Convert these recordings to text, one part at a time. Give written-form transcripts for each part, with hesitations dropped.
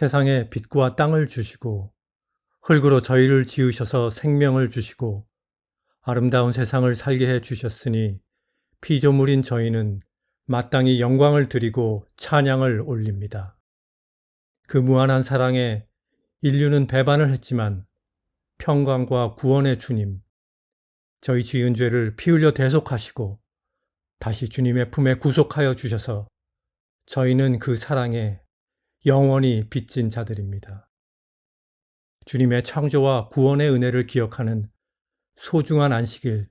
세상에 빛과 땅을 주시고 흙으로 저희를 지으셔서 생명을 주시고 아름다운 세상을 살게 해 주셨으니 피조물인 저희는 마땅히 영광을 드리고 찬양을 올립니다. 그 무한한 사랑에 인류는 배반을 했지만 평강과 구원의 주님, 저희 지은 죄를 피 흘려 대속하시고 다시 주님의 품에 구속하여 주셔서 저희는 그 사랑에 영원히 빚진 자들입니다. 주님의 창조와 구원의 은혜를 기억하는 소중한 안식일,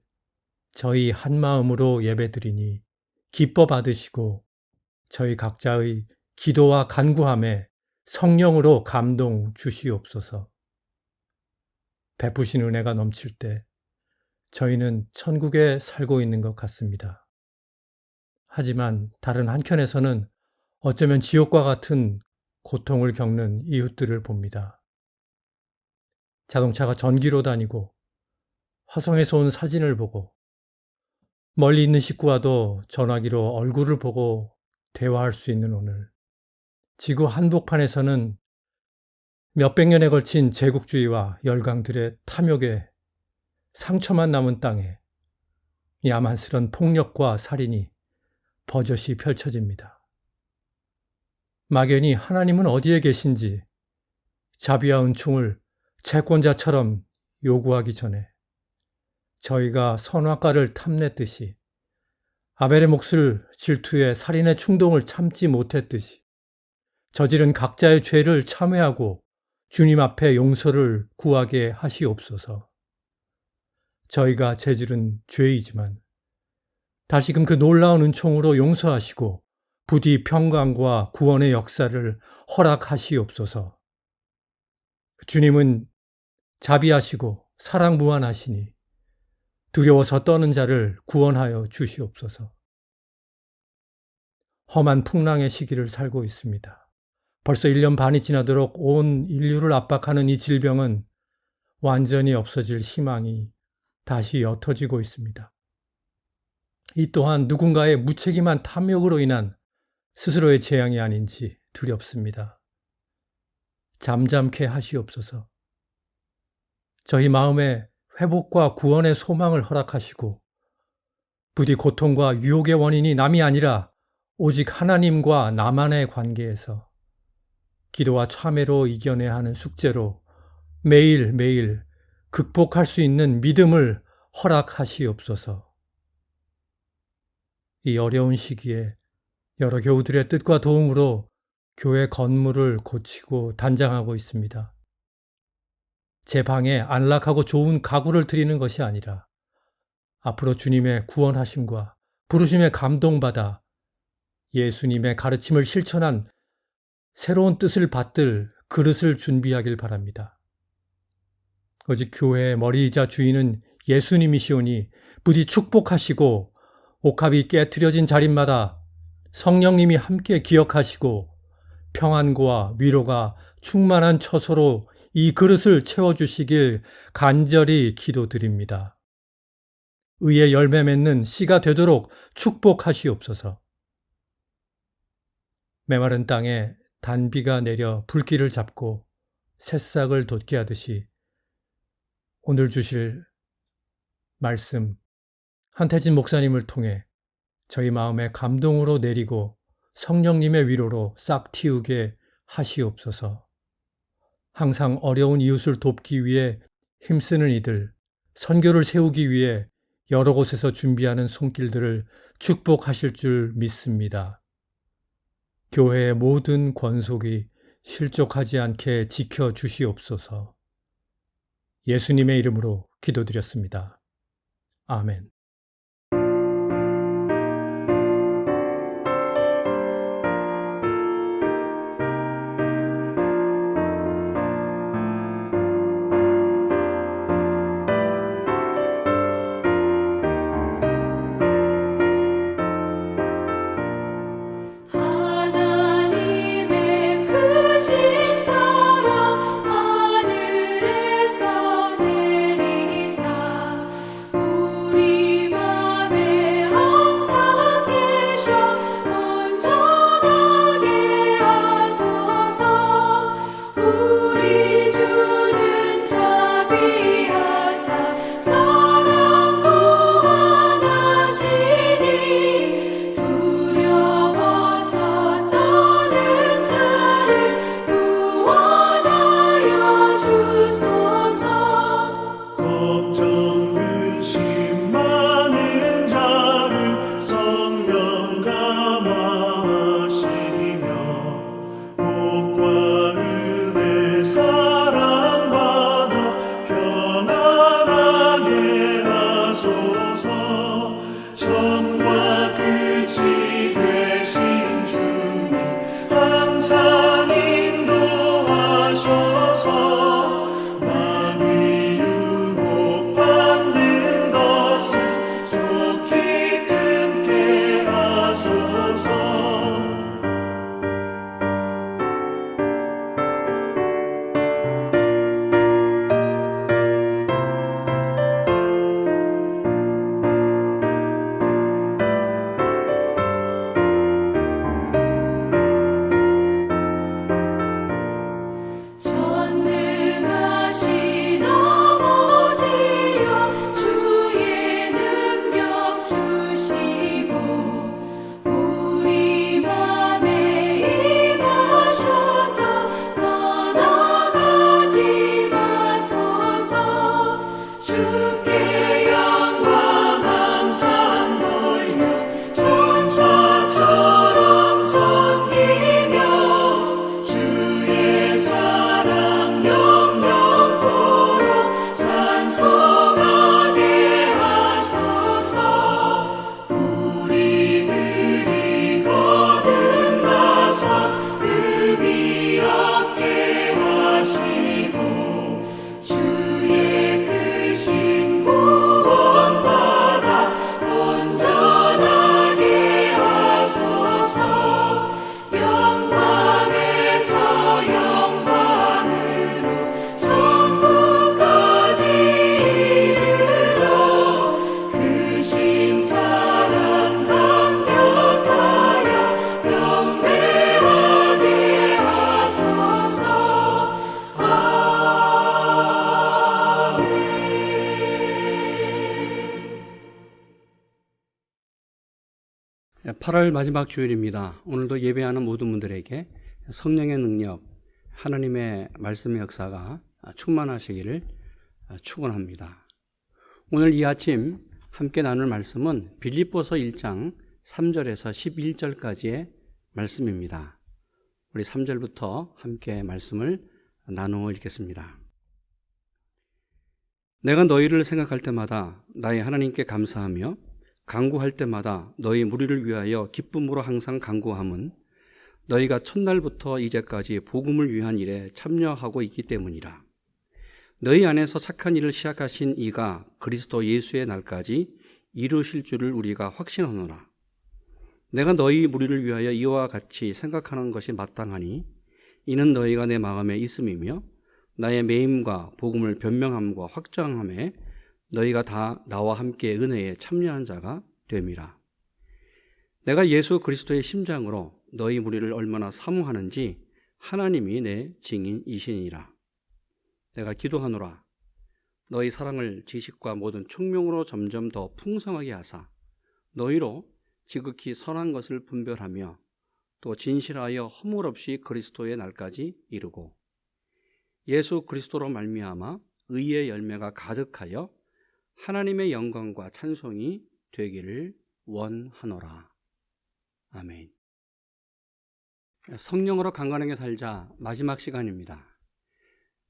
저희 한마음으로 예배드리니 기뻐 받으시고 저희 각자의 기도와 간구함에 성령으로 감동 주시옵소서. 베푸신 은혜가 넘칠 때 저희는 천국에 살고 있는 것 같습니다. 하지만 다른 한켠에서는 어쩌면 지옥과 같은 고통을 겪는 이웃들을 봅니다. 자동차가 전기로 다니고 화성에서 온 사진을 보고 멀리 있는 식구와도 전화기로 얼굴을 보고 대화할 수 있는 오늘, 지구 한복판에서는 몇백 년에 걸친 제국주의와 열강들의 탐욕에 상처만 남은 땅에 야만스런 폭력과 살인이 버젓이 펼쳐집니다. 막연히 하나님은 어디에 계신지 자비와 은총을 채권자처럼 요구하기 전에 저희가 선악과를 탐냈듯이 아벨의 몫을 질투에 살인의 충동을 참지 못했듯이 저지른 각자의 죄를 참회하고 주님 앞에 용서를 구하게 하시옵소서. 저희가 저지른 죄이지만 다시금 그 놀라운 은총으로 용서하시고 부디 평강과 구원의 역사를 허락하시옵소서. 주님은 자비하시고 사랑 무한하시니 두려워서 떠는 자를 구원하여 주시옵소서. 험한 풍랑의 시기를 살고 있습니다. 벌써 1년 반이 지나도록 온 인류를 압박하는 이 질병은 완전히 없어질 희망이 다시 옅어지고 있습니다. 이 또한 누군가의 무책임한 탐욕으로 인한 스스로의 재앙이 아닌지 두렵습니다. 잠잠케 하시옵소서. 저희 마음에 회복과 구원의 소망을 허락하시고 부디 고통과 유혹의 원인이 남이 아니라 오직 하나님과 나만의 관계에서 기도와 참회로 이겨내야 하는 숙제로 매일매일 극복할 수 있는 믿음을 허락하시옵소서. 이 어려운 시기에 여러 교우들의 뜻과 도움으로 교회 건물을 고치고 단장하고 있습니다. 제 방에 안락하고 좋은 가구를 드리는 것이 아니라 앞으로 주님의 구원하심과 부르심에 감동받아 예수님의 가르침을 실천한 새로운 뜻을 받들 그릇을 준비하길 바랍니다. 오직 교회의 머리이자 주인은 예수님이시오니 부디 축복하시고 옥합이 깨트려진 자리마다 성령님이 함께 기억하시고 평안과 위로가 충만한 처소로 이 그릇을 채워주시길 간절히 기도드립니다. 의의 열매 맺는 씨가 되도록 축복하시옵소서. 메마른 땅에 단비가 내려 불길을 잡고 새싹을 돋게 하듯이 오늘 주실 말씀 한태진 목사님을 통해 저희 마음에 감동으로 내리고 성령님의 위로로 싹 틔우게 하시옵소서. 항상 어려운 이웃을 돕기 위해 힘쓰는 이들, 선교를 세우기 위해 여러 곳에서 준비하는 손길들을 축복하실 줄 믿습니다. 교회의 모든 권속이 실족하지 않게 지켜주시옵소서. 예수님의 이름으로 기도드렸습니다. 아멘. 우리 8월 마지막 주일입니다. 오늘도 예배하는 모든 분들에게 성령의 능력, 하나님의 말씀의 역사가 충만하시기를 축원합니다. 오늘 이 아침 함께 나눌 말씀은 빌립보서 1장 3절에서 11절까지의 말씀입니다. 우리 3절부터 함께 말씀을 나누어 읽겠습니다. 내가 너희를 생각할 때마다 나의 하나님께 감사하며 간구할 때마다 너희 무리를 위하여 기쁨으로 항상 간구함은 너희가 첫날부터 이제까지 복음을 위한 일에 참여하고 있기 때문이라. 너희 안에서 착한 일을 시작하신 이가 그리스도 예수의 날까지 이루실 줄을 우리가 확신하노라. 내가 너희 무리를 위하여 이와 같이 생각하는 것이 마땅하니 이는 너희가 내 마음에 있음이며 나의 매임과 복음을 변명함과 확장함에 너희가 다 나와 함께 은혜에 참여한 자가 됨이라. 내가 예수 그리스도의 심장으로 너희 무리를 얼마나 사모하는지 하나님이 내 증인이시니라. 내가 기도하노라. 너희 사랑을 지식과 모든 총명으로 점점 더 풍성하게 하사 너희로 지극히 선한 것을 분별하며 또 진실하여 허물 없이 그리스도의 날까지 이루고 예수 그리스도로 말미암아 의의 열매가 가득하여 하나님의 영광과 찬송이 되기를 원하노라. 아멘. 성령으로 강건하게 살자 마지막 시간입니다.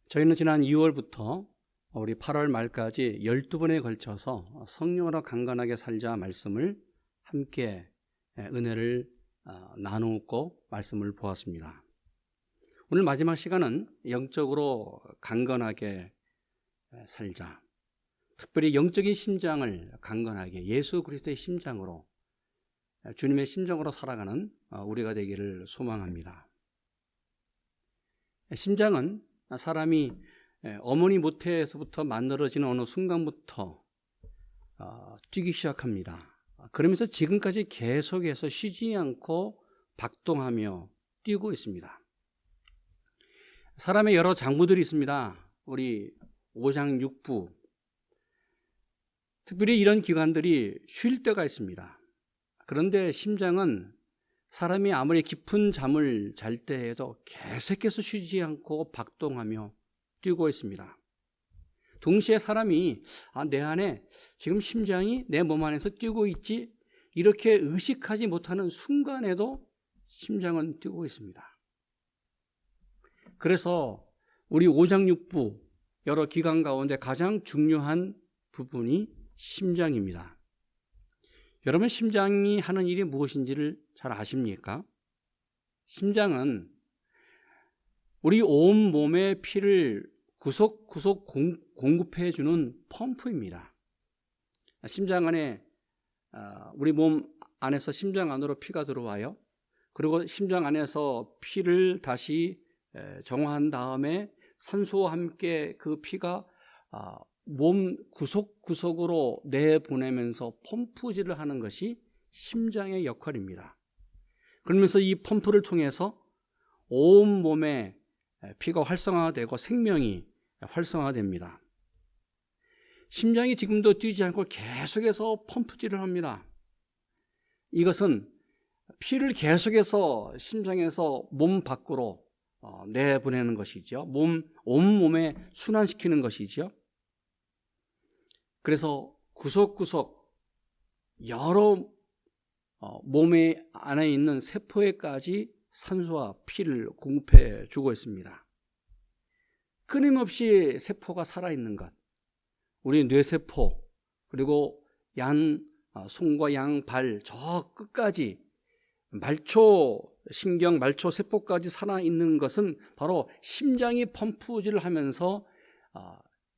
저희는 지난 2월부터 우리 8월 말까지 12번에 걸쳐서 성령으로 강건하게 살자 말씀을 함께 은혜를 나누고 말씀을 보았습니다. 오늘 마지막 시간은 영적으로 강건하게 살자, 특별히 영적인 심장을 강건하게 예수 그리스도의 심장으로, 주님의 심정으로 살아가는 우리가 되기를 소망합니다. 심장은 사람이 어머니 모태에서부터 만들어지는 어느 순간부터 뛰기 시작합니다. 그러면서 지금까지 계속해서 쉬지 않고 박동하며 뛰고 있습니다. 사람의 여러 장부들이 있습니다. 우리 오장육부, 특별히 이런 기관들이 쉴 때가 있습니다. 그런데 심장은 사람이 아무리 깊은 잠을 잘 때에도 계속해서 쉬지 않고 박동하며 뛰고 있습니다. 동시에 사람이 내 안에 지금 심장이 내 몸 안에서 뛰고 있지, 이렇게 의식하지 못하는 순간에도 심장은 뛰고 있습니다. 그래서 우리 오장육부 여러 기관 가운데 가장 중요한 부분이 심장입니다. 여러분, 심장이 하는 일이 무엇인지를 잘 아십니까? 심장은 우리 온 몸의 피를 구석구석 공급해 주는 펌프입니다. 심장 안에, 우리 몸 안에서 심장 안으로 피가 들어와요. 그리고 심장 안에서 피를 다시 정화한 다음에 산소와 함께 그 피가 몸 구석구석으로 내보내면서 펌프질을 하는 것이 심장의 역할입니다. 그러면서 이 펌프를 통해서 온 몸에 피가 활성화되고 생명이 활성화됩니다. 심장이 지금도 뛰지 않고 계속해서 펌프질을 합니다. 이것은 피를 계속해서 심장에서 몸 밖으로 내보내는 것이죠. 온 몸에 순환시키는 것이죠. 그래서 구석구석 여러 몸의 안에 있는 세포에까지 산소와 피를 공급해 주고 있습니다. 끊임없이 세포가 살아있는 것, 우리 뇌세포, 그리고 손과 양발 저 끝까지 신경, 말초 세포까지 살아있는 것은 바로 심장이 펌프질을 하면서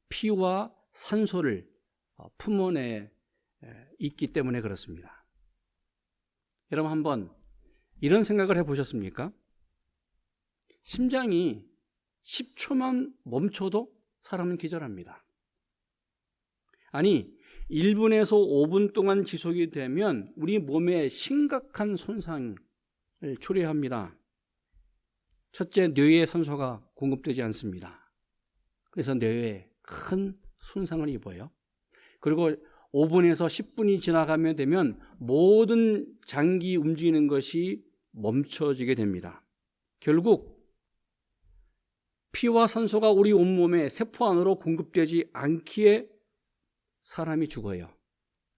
피와 산소를 품어내 있기 때문에 그렇습니다. 여러분, 한번 이런 생각을 해보셨습니까? 심장이 10초만 멈춰도 사람은 기절합니다. 아니, 1분에서 5분 동안 지속이 되면 우리 몸에 심각한 손상을 초래합니다. 첫째, 뇌에 산소가 공급되지 않습니다. 그래서 뇌에 큰 손상을 입어요. 그리고 5분에서 10분이 지나가면 되면 모든 장기 움직이는 것이 멈춰지게 됩니다. 결국 피와 산소가 우리 온몸에 세포 안으로 공급되지 않기에 사람이 죽어요.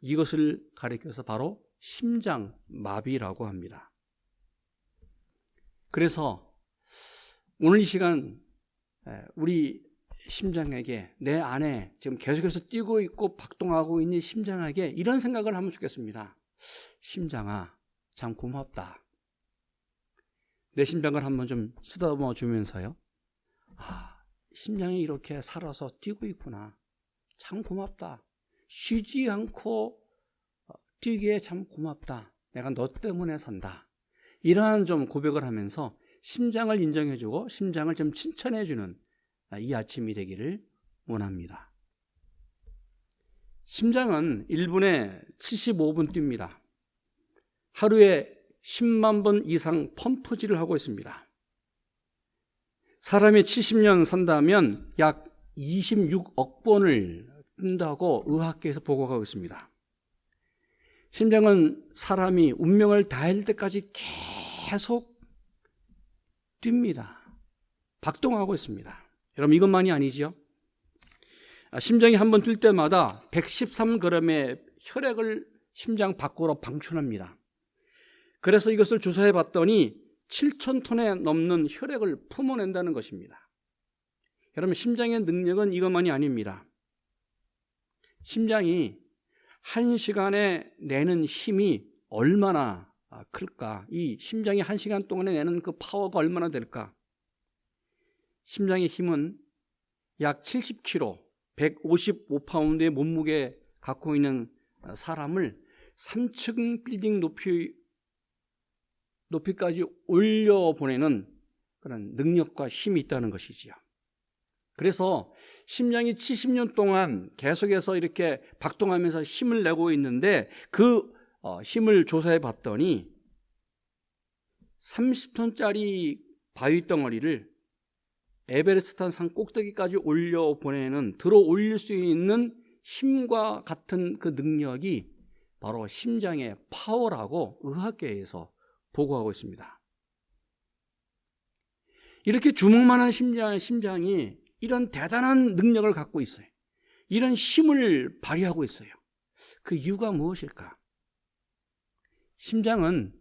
이것을 가리켜서 바로 심장마비라고 합니다. 그래서 오늘 이 시간 우리 심장에게, 내 안에 지금 계속해서 뛰고 있고 박동하고 있는 심장에게 이런 생각을 하면 좋겠습니다. 심장아, 참 고맙다. 내 심장을 한번 좀 쓰다듬어 주면서요, 심장이 이렇게 살아서 뛰고 있구나. 참 고맙다. 쉬지 않고 뛰기에 참 고맙다. 내가 너 때문에 산다. 이러한 좀 고백을 하면서 심장을 인정해주고 심장을 좀 칭찬해주는 이 아침이 되기를 원합니다. 심장은 1분에 75분 뜁니다. 하루에 10만 번 이상 펌프질을 하고 있습니다. 사람이 70년 산다면 약 26억 번을 뛴다고 의학계에서 보고하고 있습니다. 심장은 사람이 운명을 다할 때까지 계속 뜁니다. 박동하고 있습니다. 여러분, 이것만이 아니지요. 심장이 한번 뛸 때마다 113g의 혈액을 심장 밖으로 방출합니다. 그래서 이것을 조사해 봤더니 7,000톤에 넘는 혈액을 품어낸다는 것입니다. 여러분, 심장의 능력은 이것만이 아닙니다. 심장이 1시간에 내는 힘이 얼마나 클까? 이 심장이 1시간 동안에 내는 그 파워가 얼마나 될까? 심장의 힘은 약 70kg, 155파운드의 몸무게 갖고 있는 사람을 3층 빌딩 높이까지 올려보내는 그런 능력과 힘이 있다는 것이지요. 그래서 심장이 70년 동안 계속해서 이렇게 박동하면서 힘을 내고 있는데 그 힘을 조사해 봤더니 30톤짜리 바위 덩어리를 에베레스트 산 꼭대기까지 들어 올릴 수 있는 힘과 같은 그 능력이 바로 심장의 파워라고 의학계에서 보고하고 있습니다. 이렇게 주먹만한 심장이 이런 대단한 능력을 갖고 있어요. 이런 힘을 발휘하고 있어요. 그 이유가 무엇일까? 심장은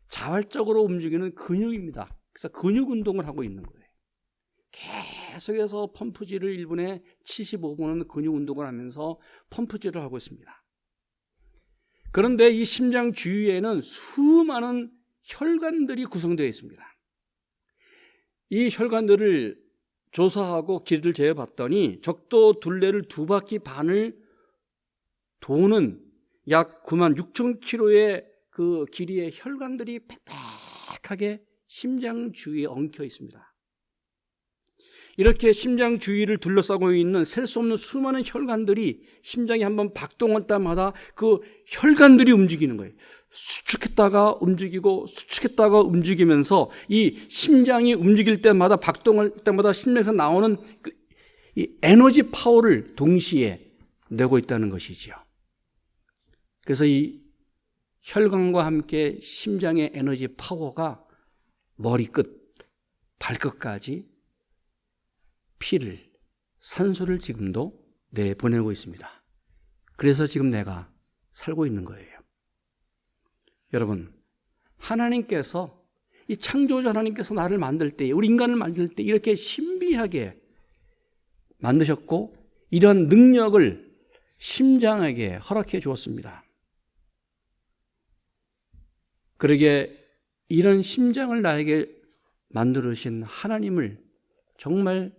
자발적으로 움직이는 근육입니다. 그래서 근육 운동을 하고 있는 거예요. 계속해서 펌프질을 1분에 75분은 근육 운동을 하면서 펌프질을 하고 있습니다. 그런데 이 심장 주위에는 수많은 혈관들이 구성되어 있습니다. 이 혈관들을 조사하고 길이를 재봤더니 적도 둘레를 2바퀴 반을 도는 약 96,000km의 그 길이의 혈관들이 빽빽하게 심장 주위에 엉켜 있습니다. 이렇게 심장 주위를 둘러싸고 있는 셀 수 없는 수많은 혈관들이 심장이 한번 박동할 때마다 그 혈관들이 움직이는 거예요. 수축했다가 움직이고 수축했다가 움직이면서 이 심장이 움직일 때마다 박동할 때마다 심장에서 나오는 이 에너지 파워를 동시에 내고 있다는 것이지요. 그래서 이 혈관과 함께 심장의 에너지 파워가 머리끝, 발끝까지 피를, 산소를 지금도 내보내고 있습니다. 그래서 지금 내가 살고 있는 거예요. 여러분, 하나님께서, 이 창조자 하나님께서 나를 만들 때, 우리 인간을 만들 때 이렇게 신비하게 만드셨고 이런 능력을 심장에게 허락해 주었습니다. 그러게 이런 심장을 나에게 만들으신 하나님을 정말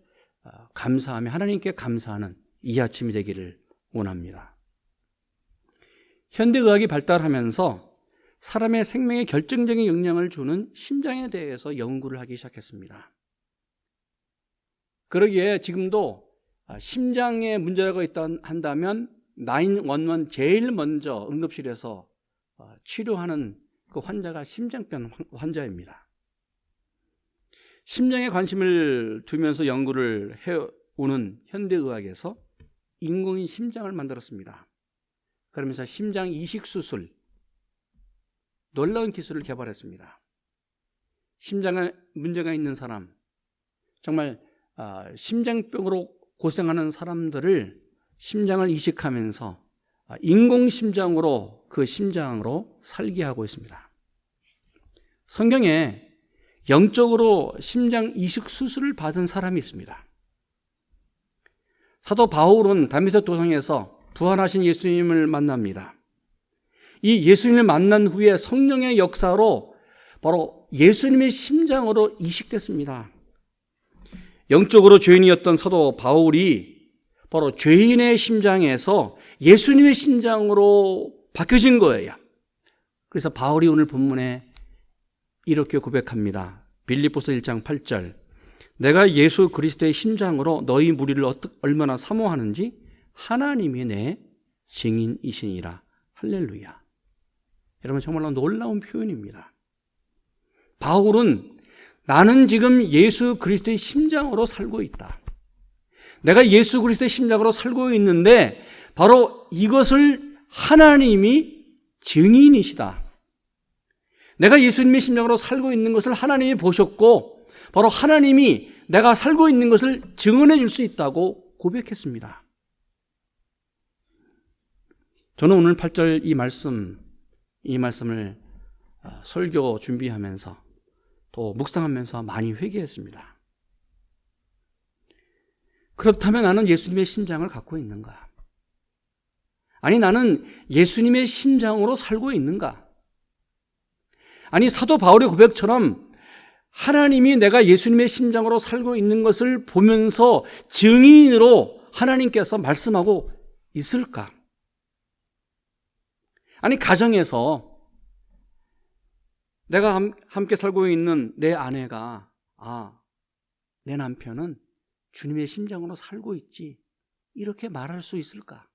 감사하며 하나님께 감사하는 이 아침이 되기를 원합니다. 현대의학이 발달하면서 사람의 생명에 결정적인 영향을 주는 심장에 대해서 연구를 하기 시작했습니다. 그러기에 지금도 심장에 문제가 있다 한다면 911 제일 먼저 응급실에서 치료하는 그 환자가 심장병 환자입니다. 심장에 관심을 두면서 연구를 해오는 현대의학에서 인공인 심장을 만들었습니다. 그러면서 심장 이식 수술, 놀라운 기술을 개발했습니다. 심장에 문제가 있는 사람, 정말 심장병으로 고생하는 사람들을 심장을 이식하면서 인공심장으로 그 심장으로 살게 하고 있습니다. 성경에 영적으로 심장 이식 수술을 받은 사람이 있습니다. 사도 바울은 다메섹 도상에서 부활하신 예수님을 만납니다. 이 예수님을 만난 후에 성령의 역사로 바로 예수님의 심장으로 이식됐습니다. 영적으로 죄인이었던 사도 바울이 바로 죄인의 심장에서 예수님의 심장으로 바뀌어진 거예요. 그래서 바울이 오늘 본문에 이렇게 고백합니다. 빌립보서 1장 8절. 내가 예수 그리스도의 심장으로 너희 무리를 얼마나 사모하는지 하나님이 내 증인이시니라. 할렐루야. 여러분, 정말로 놀라운 표현입니다. 바울은 나는 지금 예수 그리스도의 심장으로 살고 있다. 내가 예수 그리스도의 심장으로 살고 있는데 바로 이것을 하나님이 증인이시다. 내가 예수님의 심장으로 살고 있는 것을 하나님이 보셨고 바로 하나님이 내가 살고 있는 것을 증언해 줄 수 있다고 고백했습니다. 저는 오늘 8절 이 말씀을 설교 준비하면서 또 묵상하면서 많이 회개했습니다. 그렇다면 나는 예수님의 심장을 갖고 있는가? 아니, 나는 예수님의 심장으로 살고 있는가? 아니, 사도 바울의 고백처럼 하나님이 내가 예수님의 심장으로 살고 있는 것을 보면서 증인으로 하나님께서 말씀하고 있을까? 아니, 가정에서 내가 함께 살고 있는 내 아내가 내 남편은 주님의 심장으로 살고 있지, 이렇게 말할 수 있을까?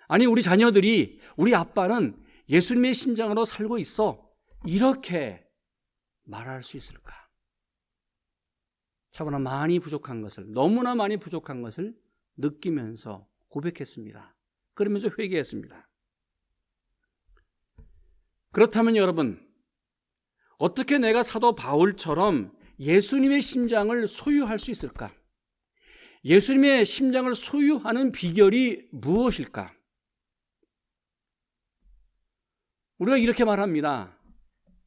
아니, 우리 자녀들이 우리 아빠는 예수님의 심장으로 살고 있어, 이렇게 말할 수 있을까? 차분한 많이 부족한 것을, 너무나 많이 부족한 것을 느끼면서 고백했습니다. 그러면서 회개했습니다. 그렇다면 여러분, 어떻게 내가 사도 바울처럼 예수님의 심장을 소유할 수 있을까? 예수님의 심장을 소유하는 비결이 무엇일까? 우리가 이렇게 말합니다.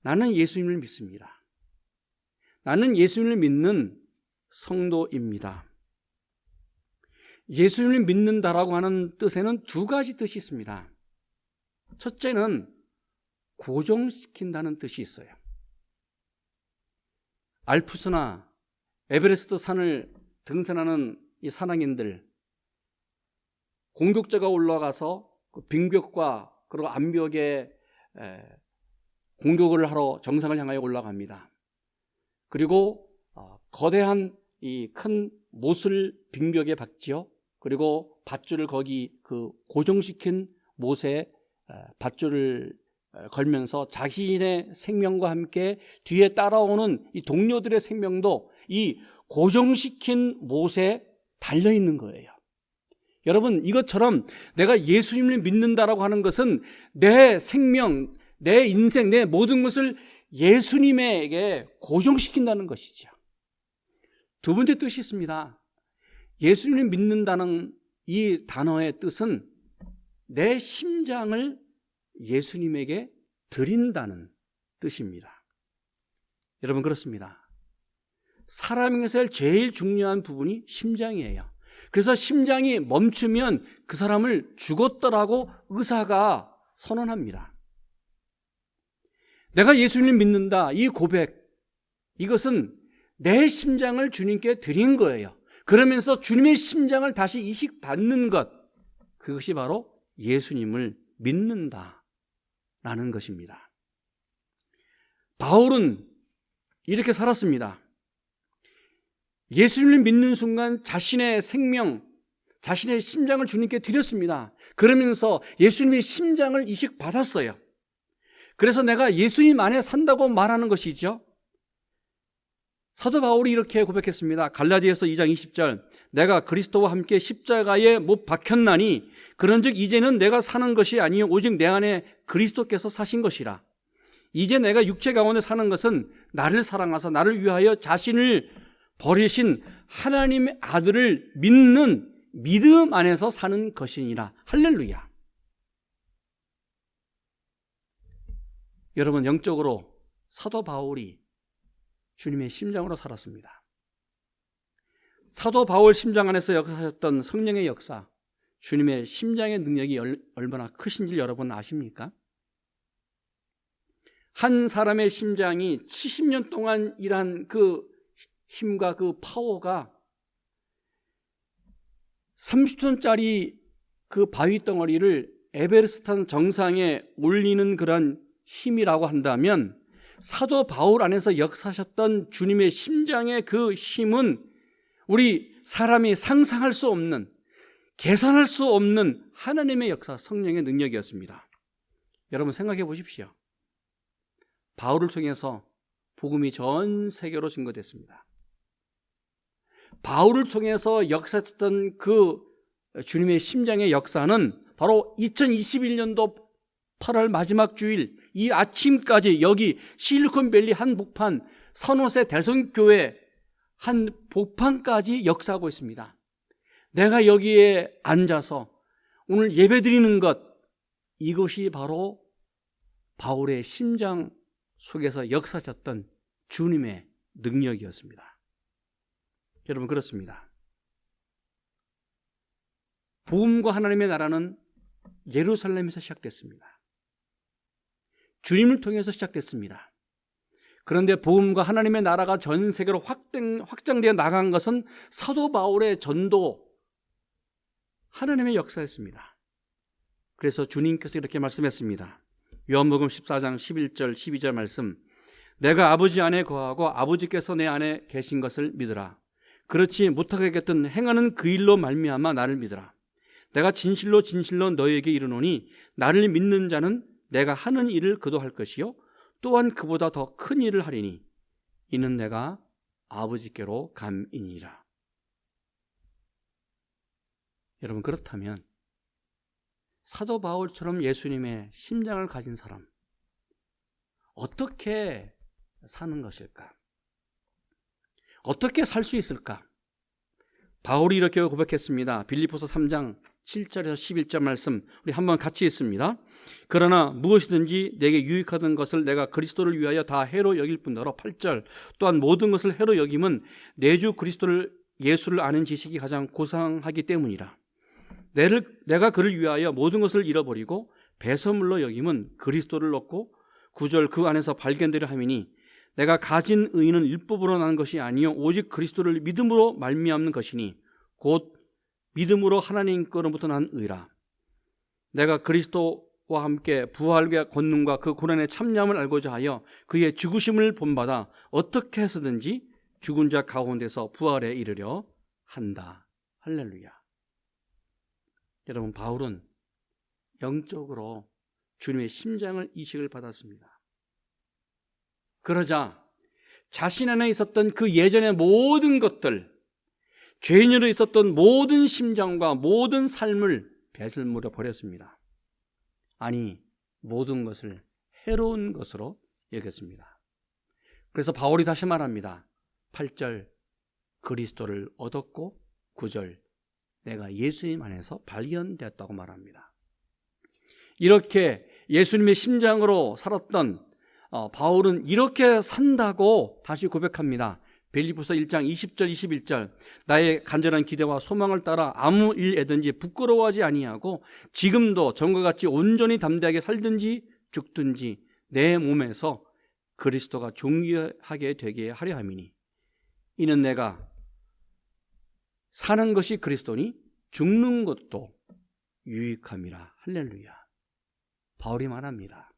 나는 예수님을 믿습니다. 나는 예수님을 믿는 성도입니다. 예수님을 믿는다라고 하는 뜻에는 두 가지 뜻이 있습니다. 첫째는 고정시킨다는 뜻이 있어요. 알프스나 에베레스트 산을 등산하는 이 산악인들, 공격자가 올라가서 그 빙벽과 그리고 암벽에 공격을 하러 정상을 향하여 올라갑니다. 그리고 거대한 이 큰 못을 빙벽에 박지요. 그리고 밧줄을 거기 그 고정시킨 못에 밧줄을 걸면서 자신의 생명과 함께 뒤에 따라오는 이 동료들의 생명도 이 고정시킨 못에 달려 있는 거예요. 여러분, 이것처럼 내가 예수님을 믿는다라고 하는 것은 내 생명, 내 인생, 내 모든 것을 예수님에게 고정시킨다는 것이죠. 두 번째 뜻이 있습니다. 예수님을 믿는다는 이 단어의 뜻은 내 심장을 예수님에게 드린다는 뜻입니다. 여러분, 그렇습니다. 사람에게서 제일 중요한 부분이 심장이에요. 그래서 심장이 멈추면 그 사람을 죽었다라고 의사가 선언합니다. 내가 예수님을 믿는다, 이 고백, 이것은 내 심장을 주님께 드린 거예요. 그러면서 주님의 심장을 다시 이식받는 것, 그것이 바로 예수님을 믿는다라는 것입니다. 바울은 이렇게 살았습니다. 예수님을 믿는 순간 자신의 생명, 자신의 심장을 주님께 드렸습니다. 그러면서 예수님의 심장을 이식받았어요. 그래서 내가 예수님 안에 산다고 말하는 것이죠. 사도 바울이 이렇게 고백했습니다. 갈라디아서 2장 20절, 내가 그리스도와 함께 십자가에 못 박혔나니 그런즉 이제는 내가 사는 것이 아니요 오직 내 안에 그리스도께서 사신 것이라. 이제 내가 육체 가운데 사는 것은 나를 사랑하사 나를 위하여 자신을 버리신 하나님의 아들을 믿는 믿음 안에서 사는 것이니라. 할렐루야. 여러분, 영적으로 사도 바울이 주님의 심장으로 살았습니다. 사도 바울 심장 안에서 역사하셨던 성령의 역사, 주님의 심장의 능력이 얼마나 크신지 여러분 아십니까? 한 사람의 심장이 70년 동안 일한 그 힘과 그 파워가 30톤짜리 그 바위 덩어리를 에베레스트 정상에 올리는 그런 힘이라고 한다면 사도 바울 안에서 역사하셨던 주님의 심장의 그 힘은 우리 사람이 상상할 수 없는, 계산할 수 없는 하나님의 역사, 성령의 능력이었습니다. 여러분 생각해 보십시오. 바울을 통해서 복음이 전 세계로 증거됐습니다. 바울을 통해서 역사했던 그 주님의 심장의 역사는 바로 2021년도 8월 마지막 주일 이 아침까지 여기 실리콘밸리 한복판 선호세 대성교회 한 복판까지 역사하고 있습니다. 내가 여기에 앉아서 오늘 예배드리는 것, 이것이 바로 바울의 심장 속에서 역사하셨던 주님의 능력이었습니다. 여러분 그렇습니다. 복음과 하나님의 나라는 예루살렘에서 시작됐습니다. 주님을 통해서 시작됐습니다. 그런데 복음과 하나님의 나라가 전 세계로 확장되어 나간 것은 사도 바울의 전도, 하나님의 역사였습니다. 그래서 주님께서 이렇게 말씀했습니다. 요한복음 14장 11절 12절 말씀, 내가 아버지 안에 거하고 아버지께서 내 안에 계신 것을 믿으라. 그렇지 못하겠든 행하는 그 일로 말미암아 나를 믿으라. 내가 진실로 진실로 너희에게 이르노니 나를 믿는 자는 내가 하는 일을 그도 할 것이요 또한 그보다 더 큰 일을 하리니 이는 내가 아버지께로 감이니라. 여러분 그렇다면 사도 바울처럼 예수님의 심장을 가진 사람 어떻게 사는 것일까? 어떻게 살 수 있을까? 바울이 이렇게 고백했습니다. 빌립보서 3장 7절에서 11절 말씀 우리 한번 같이 읽습니다. 그러나 무엇이든지 내게 유익하던 것을 내가 그리스도를 위하여 다 해로 여길 뿐더러 8절 또한 모든 것을 해로 여김은 내 주 그리스도를 예수를 아는 지식이 가장 고상하기 때문이라. 내가 그를 위하여 모든 것을 잃어버리고 배설물로 여김은 그리스도를 얻고 9절 그 안에서 발견되려 함이니 내가 가진 의는 율법으로 난 것이 아니요 오직 그리스도를 믿음으로 말미암는 것이니 곧 믿음으로 하나님 거로부터 난 의라. 내가 그리스도와 함께 부활과 권능과 그 고난의 참념을 알고자 하여 그의 죽으심을 본받아 어떻게 해서든지 죽은 자 가운데서 부활에 이르려 한다. 할렐루야. 여러분 바울은 영적으로 주님의 심장을 이식을 받았습니다. 그러자 자신 안에 있었던 그 예전의 모든 것들, 죄인으로 있었던 모든 심정과 모든 삶을 배설물에 버렸습니다. 아니 모든 것을 해로운 것으로 여겼습니다. 그래서 바울이 다시 말합니다. 8절 그리스도를 얻었고 9절 내가 예수님 안에서 발견되었다고 말합니다. 이렇게 예수님의 심장으로 살았던 바울은 이렇게 산다고 다시 고백합니다. 빌립보서 1장 20절 21절 나의 간절한 기대와 소망을 따라 아무 일에든지 부끄러워하지 아니하고 지금도 전과 같이 온전히 담대하게 살든지 죽든지 내 몸에서 그리스도가 존귀하게 되게 하려 함이니 이는 내가 사는 것이 그리스도니 죽는 것도 유익함이라. 할렐루야. 바울이 말합니다.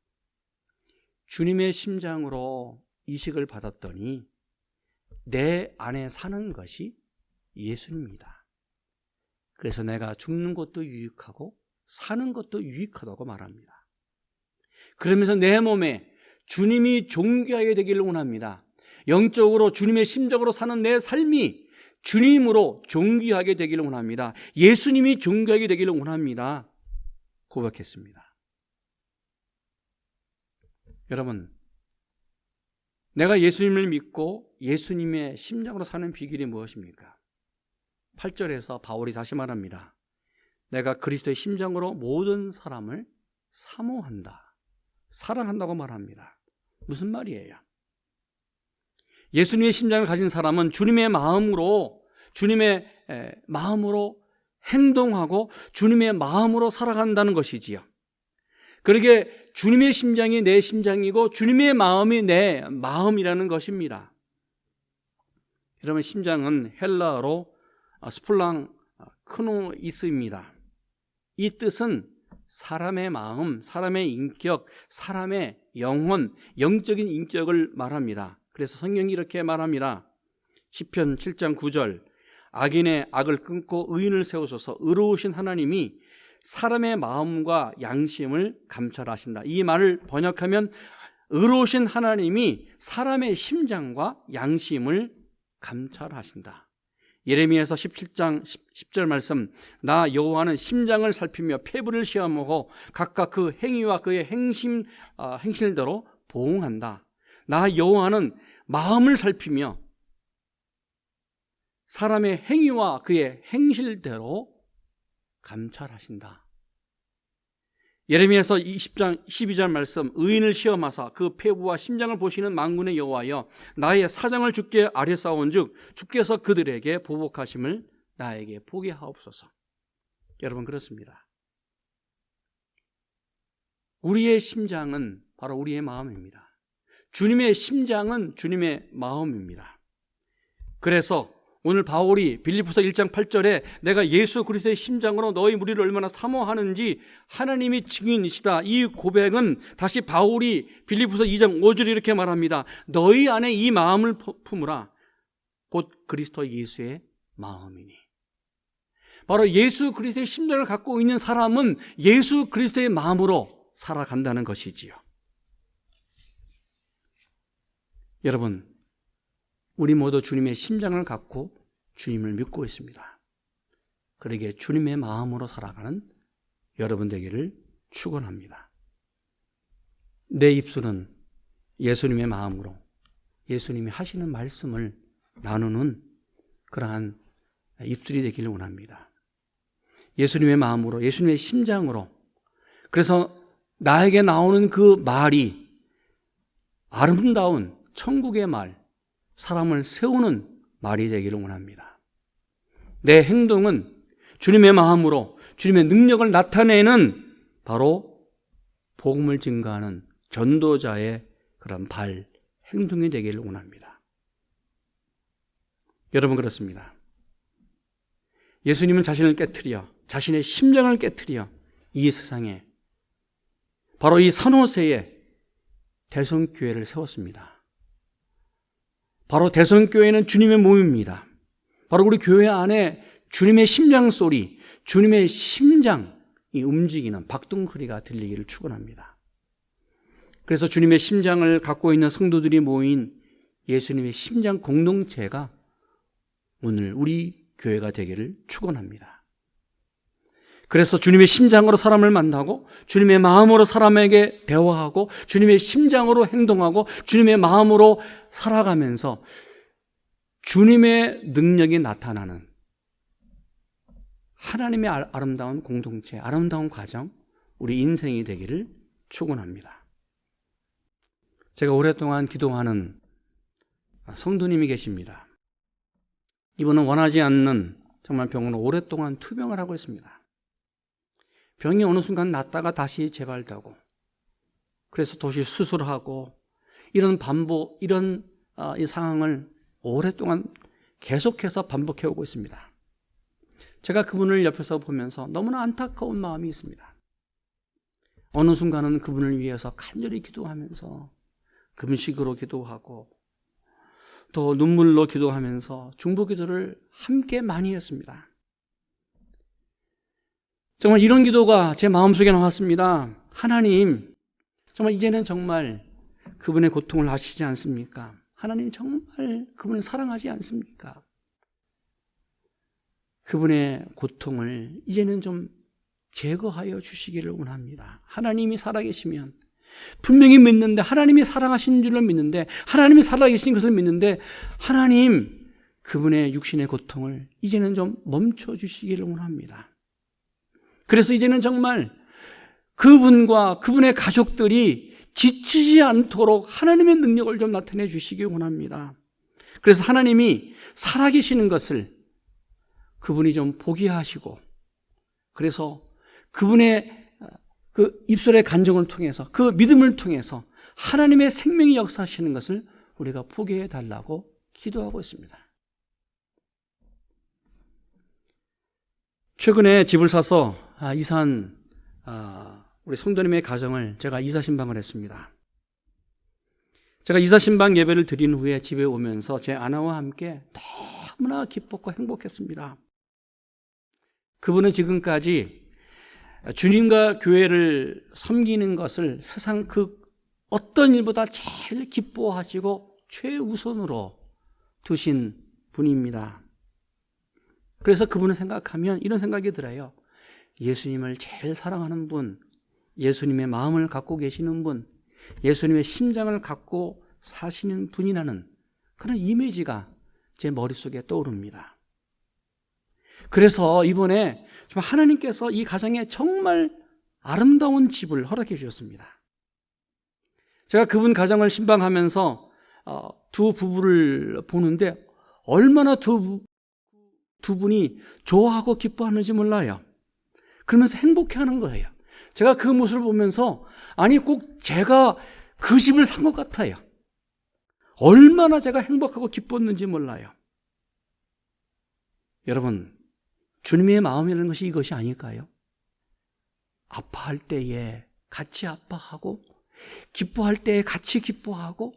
주님의 심장으로 이식을 받았더니 내 안에 사는 것이 예수입니다. 그래서 내가 죽는 것도 유익하고 사는 것도 유익하다고 말합니다. 그러면서 내 몸에 주님이 존귀하게 되기를 원합니다. 영적으로 주님의 심정으로 사는 내 삶이 주님으로 존귀하게 되기를 원합니다. 예수님이 존귀하게 되기를 원합니다. 고백했습니다. 여러분, 내가 예수님을 믿고 예수님의 심정으로 사는 비결이 무엇입니까? 8절에서 바울이 다시 말합니다. 내가 그리스도의 심정으로 모든 사람을 사모한다, 사랑한다고 말합니다. 무슨 말이에요? 예수님의 심장을 가진 사람은 주님의 마음으로 행동하고 주님의 마음으로 살아간다는 것이지요. 그러게 주님의 심장이 내 심장이고 주님의 마음이 내 마음이라는 것입니다. 여러분, 심장은 헬라어로 스플랑 크노이스입니다. 이 뜻은 사람의 마음, 사람의 인격, 사람의 영혼, 영적인 인격을 말합니다. 그래서 성경이 이렇게 말합니다. 시편 7장 9절, 악인의 악을 끊고 의인을 세우소서. 의로우신 하나님이 사람의 마음과 양심을 감찰하신다. 이 말을 번역하면 의로우신 하나님이 사람의 심장과 양심을 감찰하신다. 예레미야서 17장 10절 말씀, 나 여호와는 심장을 살피며 폐부를 시험하고 각각 그 행위와 그의 행실대로 보응한다. 나 여호와는 마음을 살피며 사람의 행위와 그의 행실대로 감찰하신다. 예레미야서 20장 12절 말씀, 의인을 시험하사 그 폐부와 심장을 보시는 만군의 여호와여, 나의 사정을 주께 아뢰사온즉 주께서 그들에게 보복하심을 나에게 보게 하옵소서. 여러분, 그렇습니다. 우리의 심장은 바로 우리의 마음입니다. 주님의 심장은 주님의 마음입니다. 그래서 오늘 바울이 빌립보서 1장 8절에 내가 예수 그리스도의 심장으로 너희 무리를 얼마나 사모하는지 하나님이 증인이시다. 이 고백은 다시 바울이 빌립보서 2장 5절에 이렇게 말합니다. 너희 안에 이 마음을 품으라. 곧 그리스도 예수의 마음이니. 바로 예수 그리스도의 심장을 갖고 있는 사람은 예수 그리스도의 마음으로 살아간다는 것이지요. 여러분, 우리 모두 주님의 심장을 갖고 주님을 믿고 있습니다. 그러기에 주님의 마음으로 살아가는 여러분 되기를 축원합니다. 내 입술은 예수님의 마음으로 예수님이 하시는 말씀을 나누는 그러한 입술이 되기를 원합니다. 예수님의 마음으로, 예수님의 심장으로. 그래서 나에게 나오는 그 말이 아름다운 천국의 말, 사람을 세우는 말이 되기를 원합니다. 내 행동은 주님의 마음으로 주님의 능력을 나타내는 바로 복음을 증거하는 전도자의 그런 행동이 되기를 원합니다. 여러분, 그렇습니다. 예수님은 자신을 깨트려, 자신의 심장을 깨트려 이 세상에 바로 이 산호세에 대성교회를 세웠습니다. 바로 대성교회는 주님의 몸입니다. 바로 우리 교회 안에 주님의 심장 소리, 주님의 심장이 움직이는 박동소리가 들리기를 축원합니다. 그래서 주님의 심장을 갖고 있는 성도들이 모인 예수님의 심장 공동체가 오늘 우리 교회가 되기를 축원합니다. 그래서 주님의 심장으로 사람을 만나고 주님의 마음으로 사람에게 대화하고 주님의 심장으로 행동하고 주님의 마음으로 살아가면서 주님의 능력이 나타나는 하나님의 아름다운 공동체, 아름다운 과정, 우리 인생이 되기를 축원합니다. 제가 오랫동안 기도하는 성도님이 계십니다. 이분은 원하지 않는 정말 병으로 오랫동안 투병을 하고 있습니다. 병이 어느 순간 낫다가 다시 재발되고, 그래서 도시 수술하고, 이런 반복, 이런 이 상황을 오랫동안 계속해서 반복해 오고 있습니다. 제가 그분을 옆에서 보면서 너무나 안타까운 마음이 있습니다. 어느 순간은 그분을 위해서 간절히 기도하면서 금식으로 기도하고 또 눈물로 기도하면서 중보기도를 함께 많이 했습니다. 정말 이런 기도가 제 마음속에 나왔습니다. 하나님, 정말 이제는 정말 그분의 고통을 아시지 않습니까? 하나님 정말 그분을 사랑하지 않습니까? 그분의 고통을 이제는 좀 제거하여 주시기를 원합니다. 하나님이 살아계시면 분명히 믿는데, 하나님이 사랑하시는 줄로 믿는데, 하나님이 살아계신 것을 믿는데, 하나님 그분의 육신의 고통을 이제는 좀 멈춰 주시기를 원합니다. 그래서 이제는 정말 그분과 그분의 가족들이 지치지 않도록 하나님의 능력을 좀 나타내 주시기 원합니다. 그래서 하나님이 살아계시는 것을 그분이 좀 보게 하시고, 그래서 그분의 그 입술의 간증을 통해서, 그 믿음을 통해서 하나님의 생명이 역사하시는 것을 우리가 보게 해달라고 기도하고 있습니다. 최근에 집을 사서 이사한 우리 성도님의 가정을 제가 이사신방을 했습니다. 제가 이사신방 예배를 드린 후에 집에 오면서 제 아내와 함께 너무나 기뻤고 행복했습니다. 그분은 지금까지 주님과 교회를 섬기는 것을 세상 그 어떤 일보다 제일 기뻐하시고 최우선으로 두신 분입니다. 그래서 그분을 생각하면 이런 생각이 들어요. 예수님을 제일 사랑하는 분, 예수님의 마음을 갖고 계시는 분, 예수님의 심장을 갖고 사시는 분이라는 그런 이미지가 제 머릿속에 떠오릅니다. 그래서 이번에 하나님께서 이 가정에 정말 아름다운 집을 허락해 주셨습니다. 제가 그분 가정을 신방하면서 두 부부를 보는데 얼마나 두 분이 좋아하고 기뻐하는지 몰라요. 그러면서 행복해하는 거예요. 제가 그 모습을 보면서 아니 꼭 제가 그 집을 산 것 같아요. 얼마나 제가 행복하고 기뻤는지 몰라요. 여러분, 주님의 마음이라는 것이 이것이 아닐까요? 아파할 때에 같이 아파하고, 기뻐할 때에 같이 기뻐하고,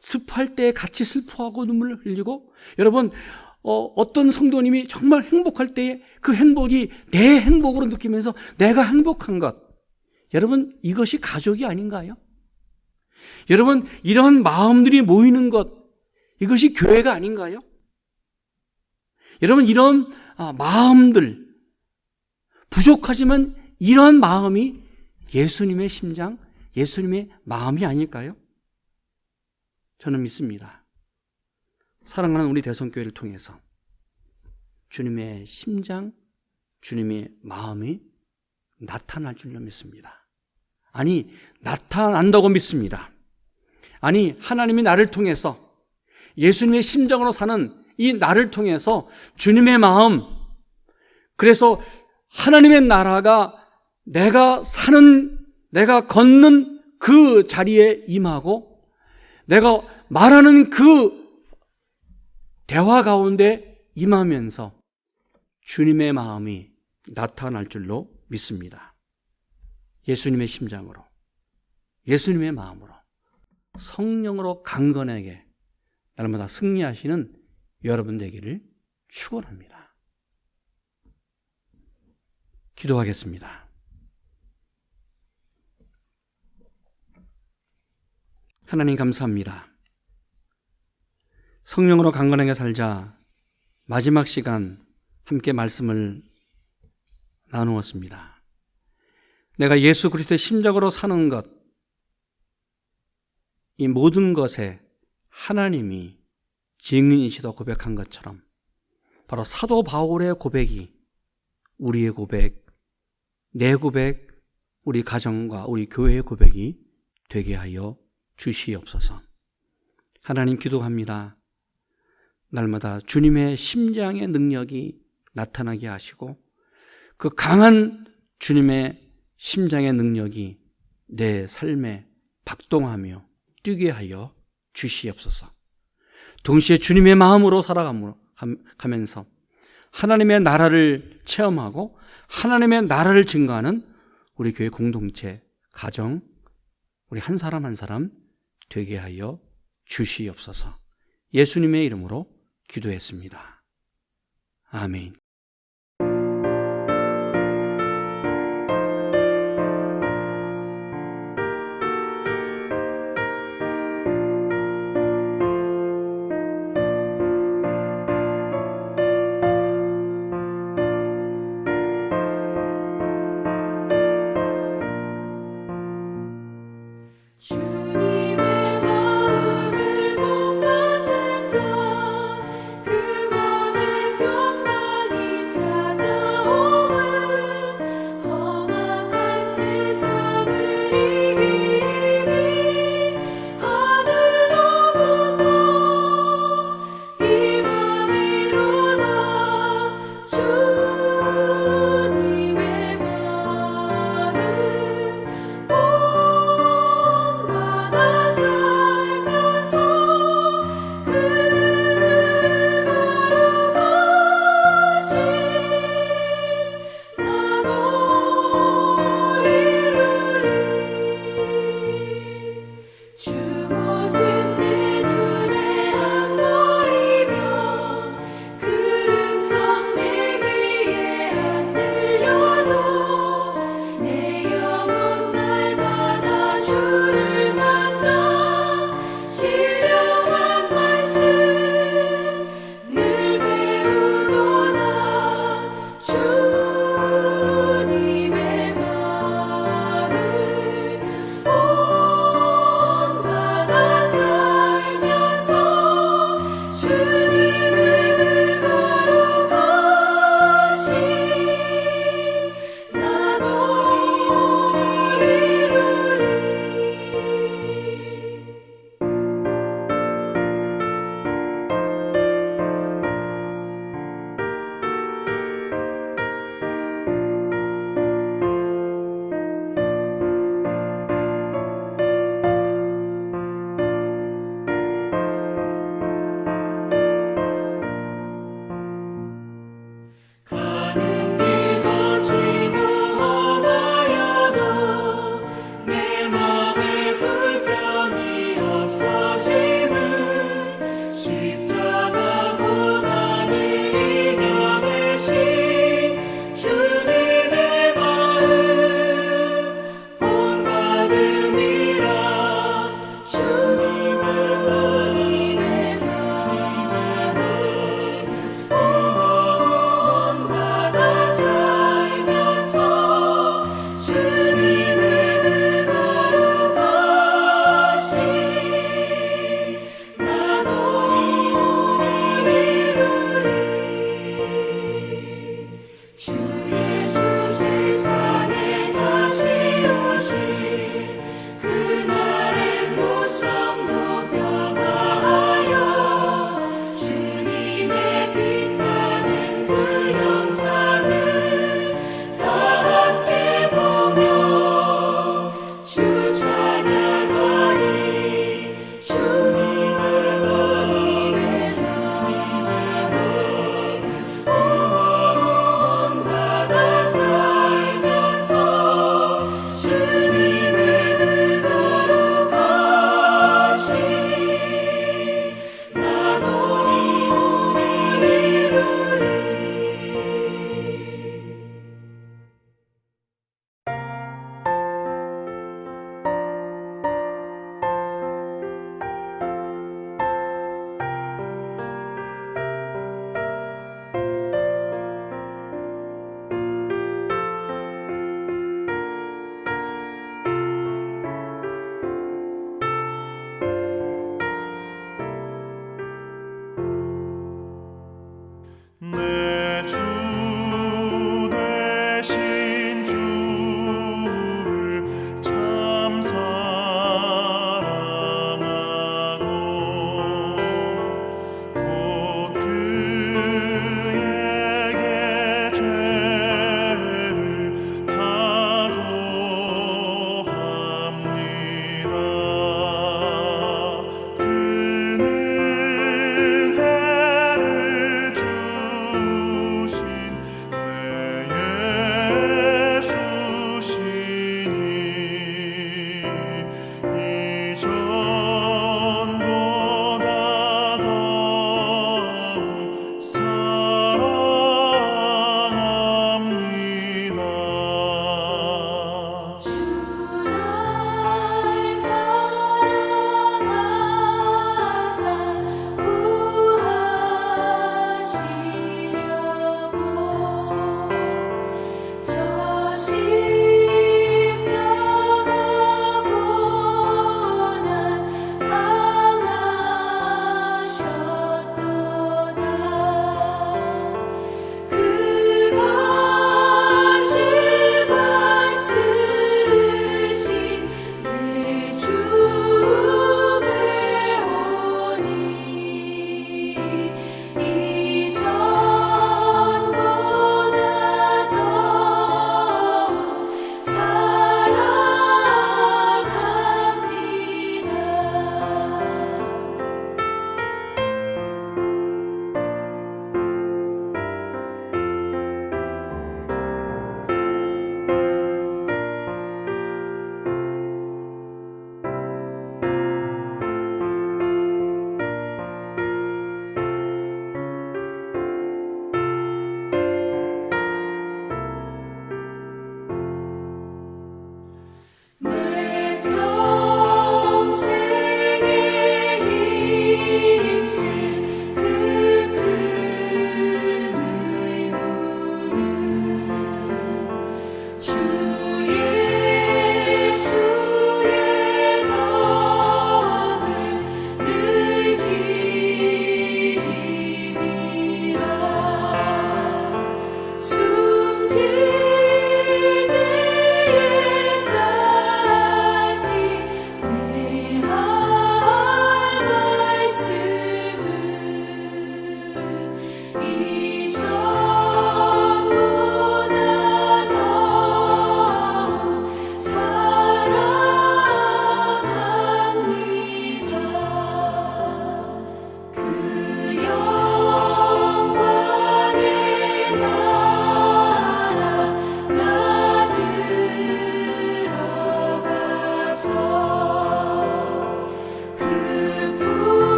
슬퍼할 때에 같이 슬퍼하고 눈물을 흘리고, 여러분 어떤 성도님이 정말 행복할 때에 그 행복이 내 행복으로 느끼면서 내가 행복한 것, 여러분 이것이 가족이 아닌가요? 여러분 이런 마음들이 모이는 것, 이것이 교회가 아닌가요? 여러분 이런 마음들, 부족하지만 이러한 마음이 예수님의 심장, 예수님의 마음이 아닐까요? 저는 믿습니다. 사랑하는 우리 대성교회를 통해서 주님의 심장, 주님의 마음이 나타날 줄로 믿습니다. 아니, 나타난다고 믿습니다. 아니, 하나님이 나를 통해서 예수님의 심정으로 사는 이 나를 통해서 주님의 마음, 그래서 하나님의 나라가 내가 사는, 내가 걷는 그 자리에 임하고 내가 말하는 그 대화 가운데 임하면서 주님의 마음이 나타날 줄로 믿습니다. 예수님의 심장으로, 예수님의 마음으로, 성령으로 강건하게 날마다 승리하시는 여러분 되기를 축원합니다. 기도하겠습니다. 하나님 감사합니다. 성령으로 강건하게 살자 마지막 시간 함께 말씀을 나누었습니다. 내가 예수 그리스도의 심정으로 사는 것, 이 모든 것에 하나님이 증인이시다 고백한 것처럼 바로 사도 바울의 고백이 우리의 고백, 내 고백, 우리 가정과 우리 교회의 고백이 되게 하여 주시옵소서. 하나님 기도합니다. 날마다 주님의 심장의 능력이 나타나게 하시고 그 강한 주님의 심장의 능력이 내 삶에 박동하며 뛰게 하여 주시옵소서. 동시에 주님의 마음으로 살아가면서 하나님의 나라를 체험하고 하나님의 나라를 증거하는 우리 교회 공동체, 가정, 우리 한 사람 한 사람 되게 하여 주시옵소서. 예수님의 이름으로 기도했습니다. 아멘. 주님의 마음을 못 받는 자, 그 맘에 평강이 찾아오면 험악한 세상을 이기리 하늘로부터 이 맘이로다. 주님의 마음 온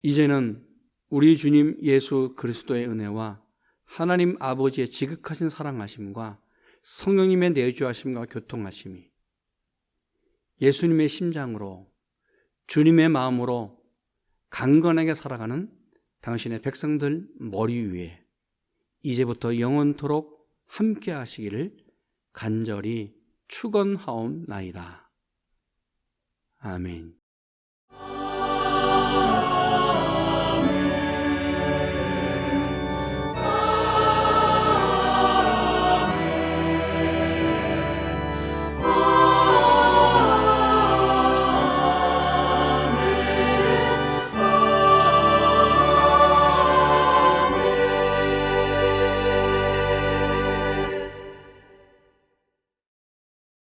이제는 우리 주님 예수 그리스도의 은혜와 하나님 아버지의 지극하신 사랑하심과 성령님의 내주하심과 교통하심이 예수님의 심장으로 주님의 마음으로 강건하게 살아가는 당신의 백성들 머리 위에 이제부터 영원토록 함께 하시기를 간절히 축원하옵나이다. 아멘.